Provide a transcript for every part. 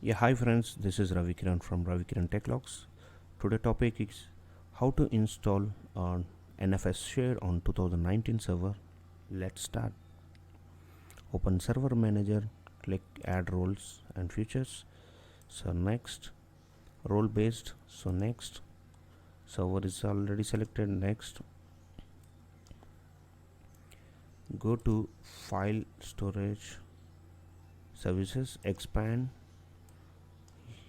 Yeah, hi friends, this is Ravi Kiran from Ravi Kiran Tech Logs. Today topic is how to install an NFS share on 2019 server. Let's start. Open server manager, click add roles and features. So next, role based. So next, server is already selected. Next, go to file storage services, expand.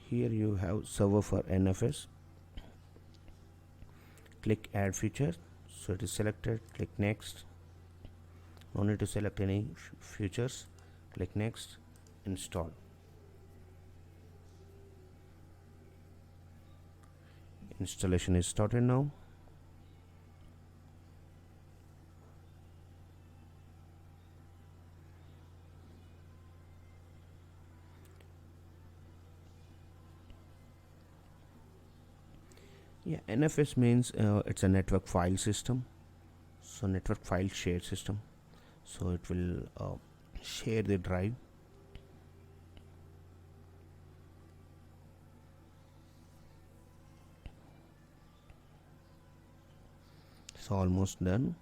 Here you have server for NFS. Click add feature, so it is selected. Click next. No need to select any features. Click next. Install. Installation is started now. Yeah, NFS means it's a network file system. So network file share system. So it will share the drive. So almost done.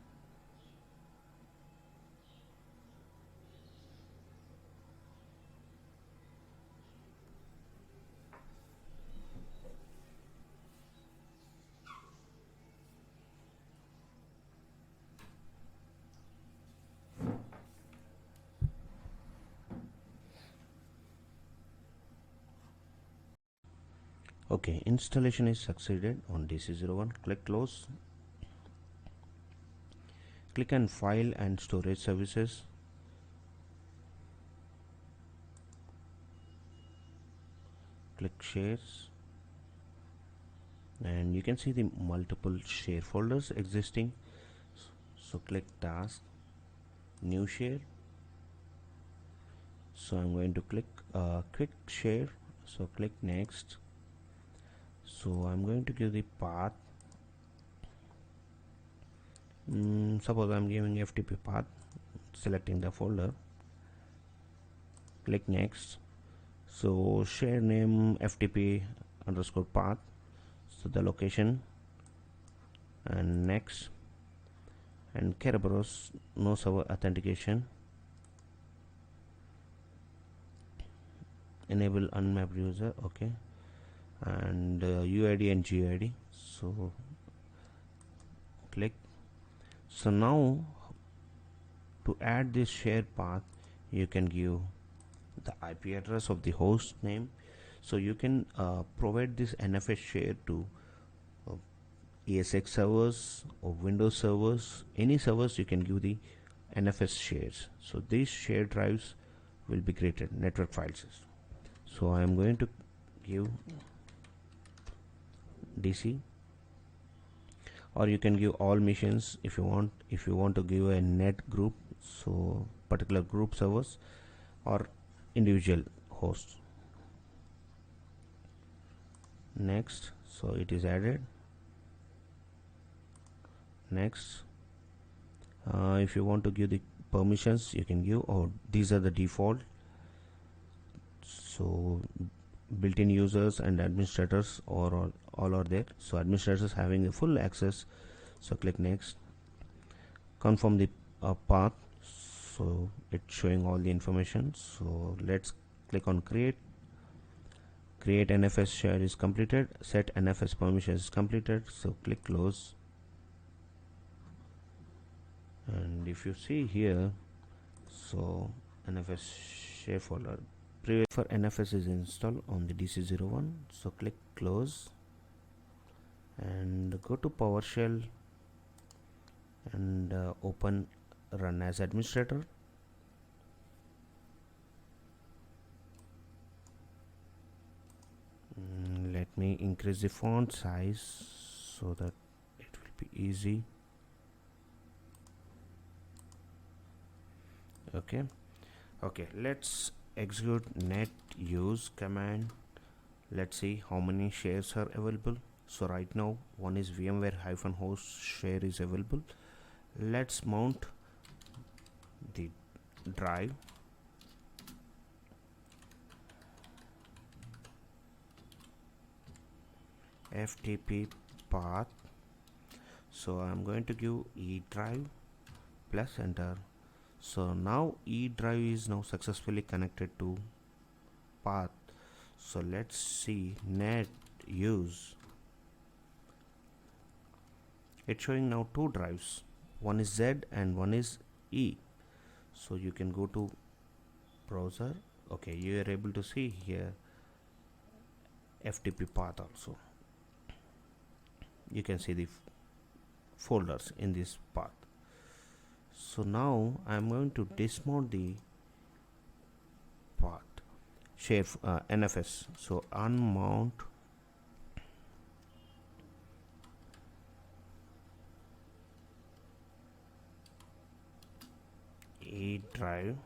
Okay, installation is succeeded on DC01. Click close. Click on file and storage services. Click shares, and you can see the multiple share folders existing. So click task, new share. So I'm going to click quick share. So click next. So I'm going to give the path. Suppose I'm giving FTP path, selecting the folder. Click next. So share name FTP underscore path, so the location, and next, and Kerberos no server authentication, enable unmapped user, okay, and UID and GID. So click. So now to add this shared path, you can give the IP address of the host name. So you can provide this NFS share to ESX servers or Windows servers, any servers you can give the NFS shares. So these shared drives will be created network files. So I am going to give DC, or you can give all machines if you want. If you want to give a net group, so particular group servers or individual hosts. Next, so it is added. Next, if you want to give the permissions, you can give, or these are the default. So built-in users and administrators or all are there. So administrators having the full access. So click next. Confirm the path. So it's showing all the information. So let's click on create. Create NFS share is completed. Set NFS permission is completed. So click close. And if you see here, so NFS share folder previous for NFS is installed on the DC01. So click close and go to PowerShell and open run as administrator. Let me increase the font size so that it will be easy. Okay, let's execute net use command. Let's see how many shares are available. So right now one is VMware-host share is available. Let's mount the drive. FTP path. So I'm going to give E drive plus enter. So now E drive is now successfully connected to path. So let's see net use. It's showing now two drives, one is Z and one is E. So you can go to browser. Okay, you are able to see here FTP path also. You can see the folders in this path. So now I'm going to dismount the path share NFS. So unmount E drive.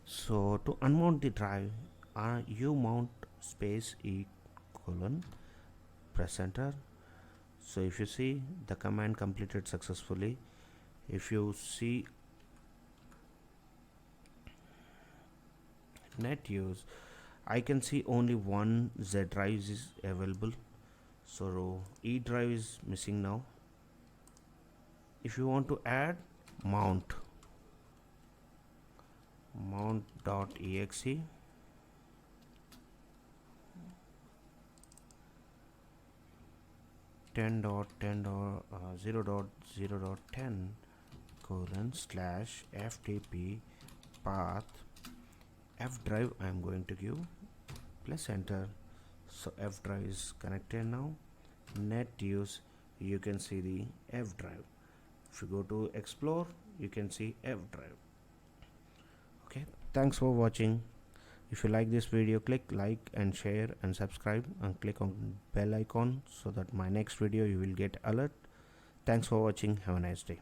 So to unmount the drive, you mount space E colon, press enter. So if you see, the command completed successfully. If you see net use, I can see only one Z drive is available. So E drive is missing now. If you want to add, mount mount.exe, ten dot 0.0.10 colon slash FTP path F drive. I am going to give plus enter. So F drive is connected now. Net use, you can see the F drive. If you go to explore, you can see F drive. Okay, thanks for watching. If you like this video, click like and share and subscribe and click on bell icon so that my next video you will get alert. Thanks for watching. Have a nice day.